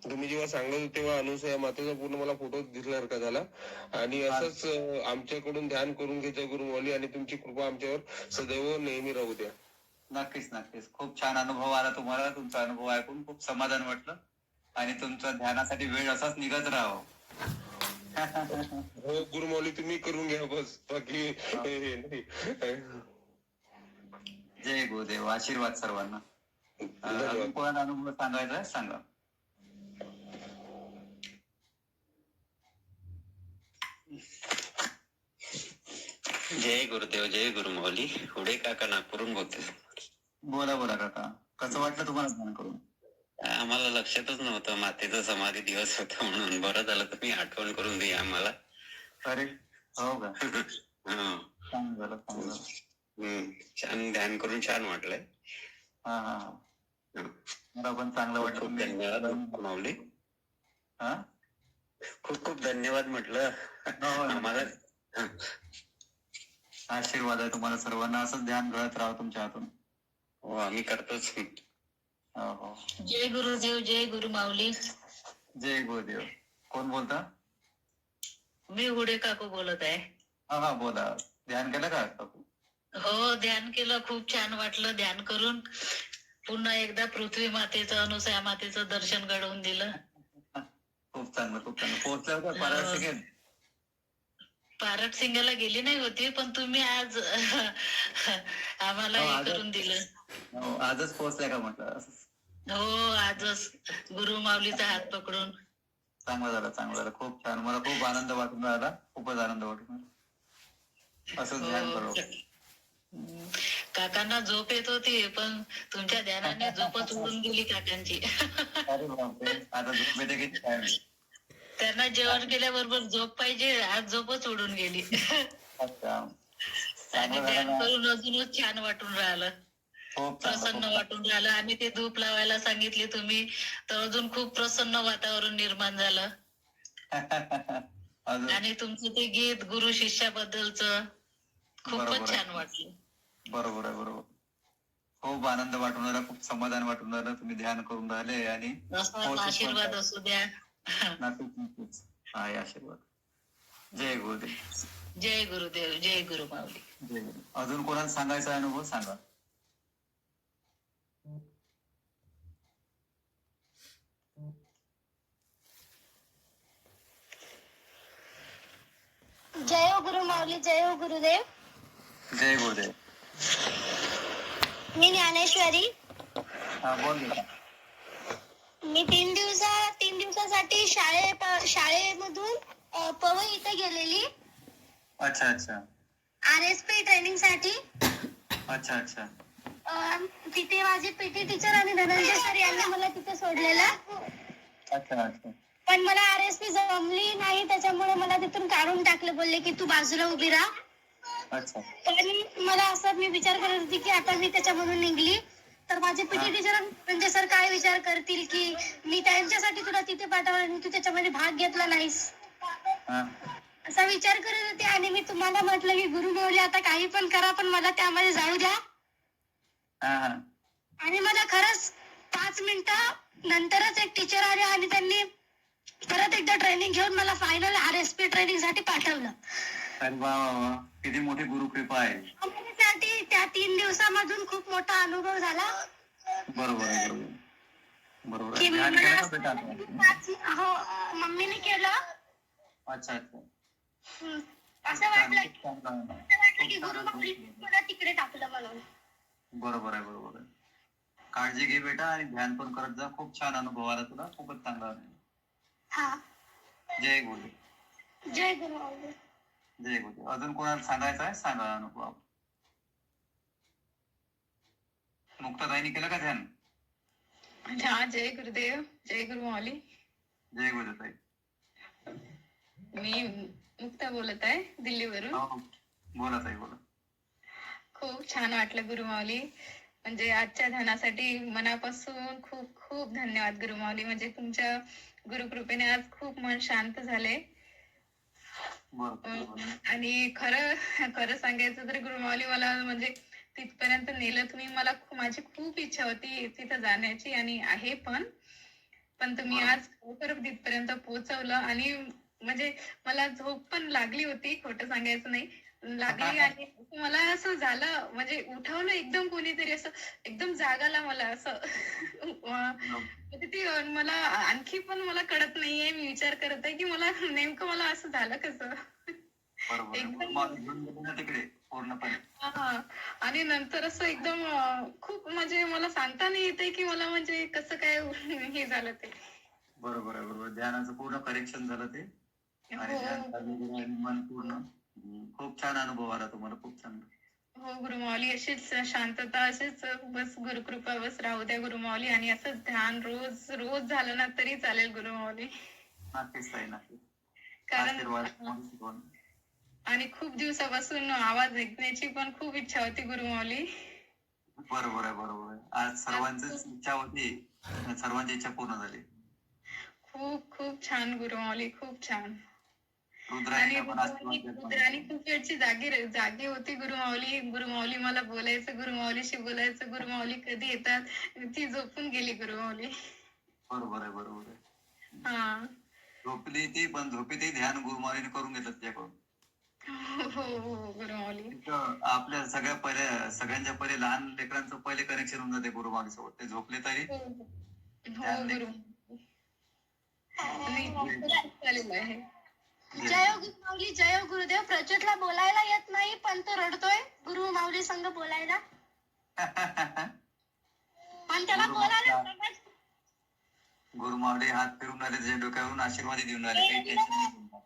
तुम्ही जेव्हा सांगत होते तेव्हा अनुसया मातेचा पूर्ण मला फोटो दिसल्यासारखा झाला. आणि असंच आमच्याकडून ध्यान करून घ्यायचं गुरुमाऊली, आणि तुमची कृपा आमच्यावर सदैव नेहमी राहू द्या. नक्कीच नक्कीच. खूप छान अनुभव आला तुम्हाला. तुमचा अनुभव ऐकून खूप समाधान वाटलं आणि तुमच्या ध्यानासाठी वेळ असाच निघत राहावं. हो गुरुमाऊली, तुम्ही करून घ्या बस, बाकी हे नाही. जय गुरुदेव. आशीर्वाद सर्वांना. धन्यवाद. कोणाला अनुभव सांगायचा आहे सांगा. जय गुरुदेव, जय गुरुमाऊली. हुडे काका नागपूरून बोलते. बोला बोला काका. कसं वाटलं तुम्हाला ध्यान करून? आम्हाला लक्षातच नव्हतं मातेचा समाधी दिवस होता म्हणून. बरं झालं तुम्ही आठवण करून दिली आम्हाला. अरे हो का? हा. चांगलं झालं चांगलं झालं. छान ध्यान करून छान वाटलंय. हा हा हा. मला पण चांगलं वाटलं. खूप धन्यवाद माऊली. हा, खूप खूप धन्यवाद म्हटलं आम्हाला. आशीर्वाद आहे तुम्हाला सर्वांना. असंच ध्यान घडत राहा तुमच्या हातून. हो आम्ही करतोच. हो हो. जय गुरुदेव, जय गुरुमाऊली. जय गुरुदेव. कोण बोलता? मी हुडे काकू बोलत आहे. हा हा बोला. ध्यान केलं का काकू? हो ध्यान केलं. खूप छान वाटलं ध्यान करून. पुन्हा एकदा पृथ्वी मातेचं, अनुसया मातेचं दर्शन घडवून दिलं. खूप चांगलं खूप चांगलं. पोहोचल्या होत्या पारायण सेकंड? पारट सिंगाला गेली नाही होती, पण तुम्ही आज आम्हाला हे करून दिलं. आजच पोहोचल्या का म्हटलं? हो आजच गुरुमाऊलीचा हात पकडून. चांगलं झालं चांगलं झालं. खूप छान. मला खूप आनंद वाटून राहिला. खूपच आनंद वाटून राहिला. असंच ध्यान करू. काकांना झोप येत होती, पण तुमच्या ध्यानाने झोपच उडून गेली काकांची. अरे बापरे. आता झोप येते की काय? त्यांना जेवण केल्याबरोबर झोप पाहिजे. आज झोपच उडून गेली. अच्छा. आणि ध्यान करून अजूनच छान वाटून राहिलं. प्रसन्न वाटून राहिलं. आणि ते धूप लावायला सांगितले तुम्ही, तर अजून खूप प्रसन्न वातावरण निर्माण झालं. आणि तुमचं ते गीत गुरु शिष्याबद्दलचं खूपच छान वाटलं. बरोबर आहे बरोबर. खूप आनंद वाटून राहिला. खूप समाधान वाटून राहिलं. तुम्ही ध्यान करून राहिले आणि आशीर्वाद असू द्या. नक्कीच आहे आशीर्वाद. जय गुरुदेव. जय गुरुदेव, जय गुरुमाऊली. जय गुरु. अजून कोणाला सांगायचा अनुभव सांगा. जय हो गुरुमाऊली, जय हो गुरुदेव. जय गुरुदेव. मी ज्ञानेश्वरी. हा बोल ना. मी 3 दिवसासाठी शाळेमधून पवई इथे गेलेली. अच्छा अच्छा. RSP ट्रेनिंग साठी. अच्छा अच्छा. तिथे माझे पीटी टीचर आणि धनंजय सर यांनी मला तिथे सोडलेलं. अच्छा अच्छा. पण मला RSP जमली नाही, त्याच्यामुळे मला तिथून काढून टाकलं. बोलले की तू बाजूला उभी राहा. अच्छा. पण मला असं मी विचार करत होती की आता मी त्याच्यामधून निघली तर माझे पीटी टीचर म्हणजे सर काय विचार करतील की मी त्यांच्यासाठी तुला तिथे पाठवलं आणि तू त्याच्यामध्ये भाग घेतला नाहीस, असा विचार करत होते. आणि मी तुम्हाला म्हटलं की गुरुमाऊली आता काही पण करा, पण मला त्यामध्ये जाऊ द्या. आणि मला खरंच 5 मिनिटं नंतरच एक टीचर आले आणि त्यांनी परत एकदा ट्रेनिंग घेऊन मला फायनल RSP ट्रेनिंग साठी पाठवलं. अरे वा वा वा. किती मोठी गुरुकृपा आहे. माझ्यासाठी त्या 3 दिवसामधून खूप मोठा अनुभव झाला. बरोबर आहे बरोबर. बरोबर की ध्यान केलं का बेटा? हो मम्मीने केलं. अच्छा अच्छा. असं वाटलं की गुरुमाऊली मला तिकडे टाकलं म्हणून. बरोबर आहे बरोबर आहे. काळजी घे बेटा आणि ध्यान पण करत जा. खूप छान अनुभव आला तुला. खूपच चांगला अनुभव. हा. जय गुरु. जय गुरुमाऊली. जय गुरु. अजून कोणाला सांगायचं आहे सांगा अनुभव. मुक्ताताईने केलं का ध्यान? हा. जय गुरुदेव, जय गुरुमाऊली. जय गुरुताई. मी मुक्ता बोलत आहे दिल्लीवरून. बोला ताई बोला. खूप छान वाटलं गुरुमाऊली. म्हणजे आजच्या ध्यानासाठी मनापासून खूप खूप धन्यवाद गुरुमाऊली. म्हणजे तुमच्या गुरुकृपेने आज खूप मन शांत झाले. आणि खरं सांगायचं तर गुरुमाऊली मला म्हणजे तिथपर्यंत नेलं तुम्ही. मला माझी खूप इच्छा होती तिथं जाण्याची आणि आहे पण पण तुम्ही बरोबर. आज खरोखर तिथपर्यंत पोहोचवलं. आणि म्हणजे मला झोप पण लागली होती, खोटं सांगायचं नाही, लागली. आणि मला असं झालं, म्हणजे उठवलं एकदम कोणीतरी, असं एकदम जाग आला मला असं. म्हणजे ती मला आणखी पण मला कळत नाहीये, मी विचार करत आहे की मला नेमकं मला असं झालं कसं. बरोबर आहे. एकदम मला घेऊन गेले ना तिकडे पूर्णपणे. हा. आणि नंतर असं एकदम खूप म्हणजे मला सांगता नाही येते की मला म्हणजे कसं काय हे झालं ते. बरोबर आहे, बरोबर. ध्यानाचं पूर्ण करेक्शन झालं ते. आणि ध्यान हो चालू केलं आणि मन पूर्ण. खूप छान अनुभव आला तुम्हाला, खूप छान. हो गुरुमाऊली, अशीच शांतता, अशीच बस गुरुकृपा बस राहू द्या गुरुमाऊली. आणि असं ध्यान रोज रोज झालं ना तरी चालेल गुरुमाऊली. नक्कीच ताई, नक्कीच. कारण आशीर्वाद तुम्हाला शिकवून. आणि खूप दिवसापासून आवाज ऐकण्याची पण खूप इच्छा होती गुरुमाऊली. बरोबर आहे, बरोबर आहे. आज सर्वांचीच इच्छा होती, सर्वांची इच्छा पूर्ण झाली. खूप खूप छान गुरुमाऊली, खूप छान. आणि रुद्राणीने पण आशीर्वाद दिला रुद्राणी मला. खूप वेळची जागी होती गुरुमाऊली. गुरुमाऊली मला बोलायचं, गुरुमाऊलीशी बोलायचं, गुरुमाऊली कधी येतात. ती झोपून गेली गुरुमाऊली. बरोबर आहे, बरोबर आहे. हा. झोपली ती, पण झोपेतही ध्यान गुरुमाऊलीने करून घेतलं तिच्याकडून. हो हो हो गुरुमाऊली. तिथं आपल्या सगळ्यांच्या पहिले लहान लेकरांचं पहिले कनेक्शन होऊन जाते गुरुमाऊली सोबत. ते झोपले तरी हो हो ध्यान गुरु. आणि खूप चालेलं आहे. जय हो गुरुमाऊली, जय हो गुरुदेव. प्रच्युतला बोलायला येत नाही पण तो रडतोय गुरु माऊली संग बोलायला. पण त्याला बोलायला जमत. गुरुमाऊली हात फिरून राहिले, जे डोक्यावरून आशीर्वाद देऊन राहिले, काही टेन्शन नाही तुम्हाला.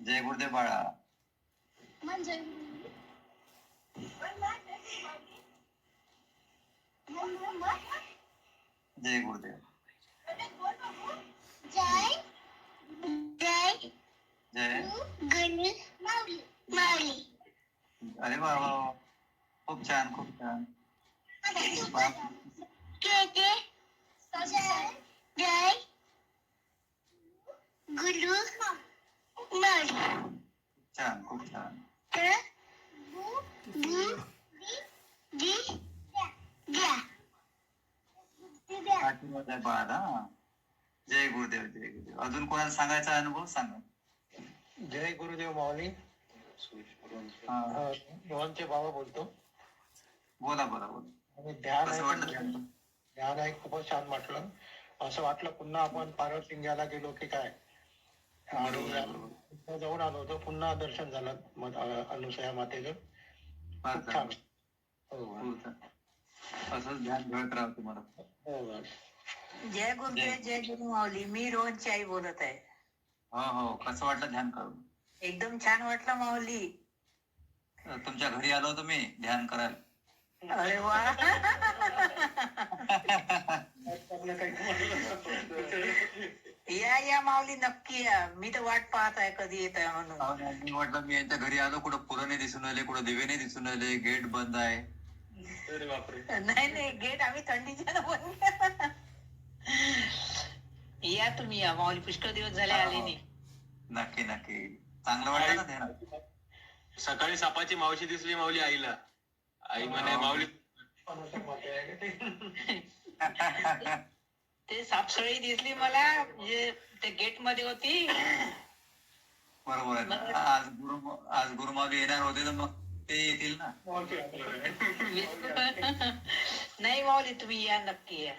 जय गुरुदेव बाळा. म्हणजे जय गुरुदेव. जय जय जय. गुरु माऊली माऊली. अरे वा वा वा. खूप छान, खूप छान. जय जय गुरु माऊली. छान, खूप छान. आशीर्वाद आहे बाळा. जय गुरुदेव, जय गुरुदेव. अजून कोणाला सांगायचा अनुभव सांगा. जय गुरुदेव माऊली. हा. मोहनचे बाबा बोलतो. बोला बोला बोला. आणि ध्यान कसं वाटलं ध्यान? ध्यान आहे, खूपच छान वाटलं. असं वाटलं पुन्हा आपण पार्वतींग्याला गेलो की काय. आणि बरोबर आहे, बरोबर. तिथं जाऊन आलो होतो, पुन्हा दर्शन झालं अनुसया मातेचं. फार खूप छान. छान. हो खूप छान. असंच ध्यान घडत राहा तुम्हाला. हो. जय गुरुदेव, जय गुरु माऊली. मी रोहनची आई बोलत आहे. हो हो. कसं वाटलं ध्यान करून? एकदम छान वाटलं माऊली. तुमच्या घरी आलो होतो मी ध्यान करायला. अरे वा. या माऊली, नक्की या. मी तर वाट पाहत आहे कधी येत आहे म्हणून. मी म्हटलं मी यांच्या घरी आलो, कुठं फुलं नाही दिसून राहिले, कुठं दिवे नाही दिसून राहिले, गेट बंद आहे. नाही गेट आम्ही थंडीच्या बंद केला. या तुम्ही, या माऊली. पुष्कळ दिवस झाले आले नाही. नक्की नक्की. चांगलं वाटलं ना ध्यान? सकाळी सापाची मावशी दिसली माऊली आईला. आई म्हणे माऊली ते सापसळी दिसली मला, म्हणजे ते गेट मध्ये होती. बरोबर आहे ना. आज गुरुमाऊली येणार होते तर मग ते येतील ना. नाही माऊली, तुम्ही या, नक्की या.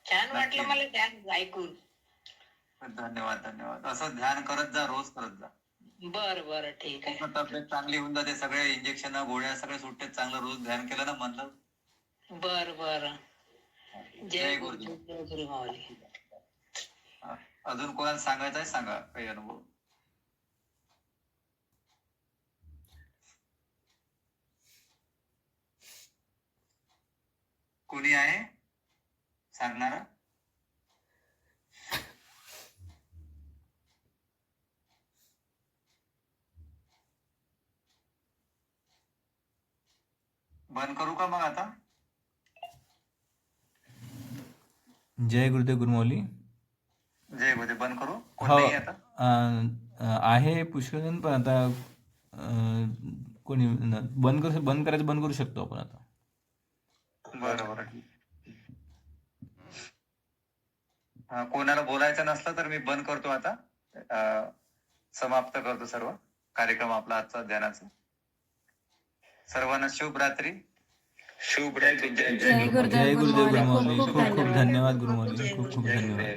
छान वाटलं मला ध्यान ऐकून. धन्यवाद, धन्यवाद. असं ध्यान करत जा, रोज करत जा. बर ठीक आहे. तब्येत चांगली होऊन जाते. सगळे इंजेक्शन गोळ्या सगळे सुटते. चांगलं रोज ध्यान केलं ना म्हणलं. बर जय गुरुदेव, जय गुरु माऊली. अजून कोणाला सांगायचं आहे सांगा काही अनुभव. कोणी आहे सांगणार? बंद करू का मग आता? जय गुरुदेव गुरुमाऊली. जय गुरुदेव. बंद करू? कोण हो. नाही आता? आहे पुष्कळजण, पण आता कोणी बंद करायचं बंद करू शकतो आपण आता. बरं बरं. कोणाला बोलायचं नसलं तर मी बंद करतो आता. समाप्त करतो सर्व कार्यक्रम आपला आजचा ध्यानाचा. सर्वांना शुभ रात्री. शुभ रात्री. जय गुरुदेव गुरुमौली. खूप खूप धन्यवाद गुरुमौली. खूप खूप धन्यवाद.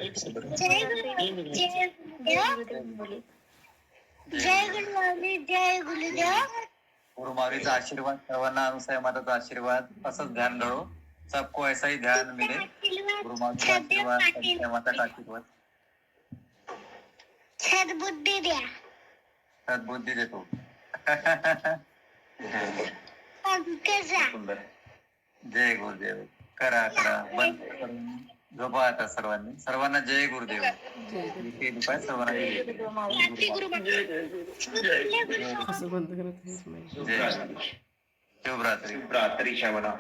जय गुरुदेव. जय गुरुदेव. गुरुमाऊलीचा आशीर्वाद सर्वांना, अनुसया माताचा आशीर्वाद, असंच ध्यान रहो. सबको ऐसा ही ध्यान मिले. गुरुमाऊलीचा आशीर्वाद, अनुसया माताचा आशीर्वाद. सद्बुद्धी द्या. सद्बुद्धी देतो. जय गुरुदेव. करा बंद करून झोपा आता सर्वांना जय गुरुदेव. सर्वांना जय शुभ रात्री. रात्री श्रवणा.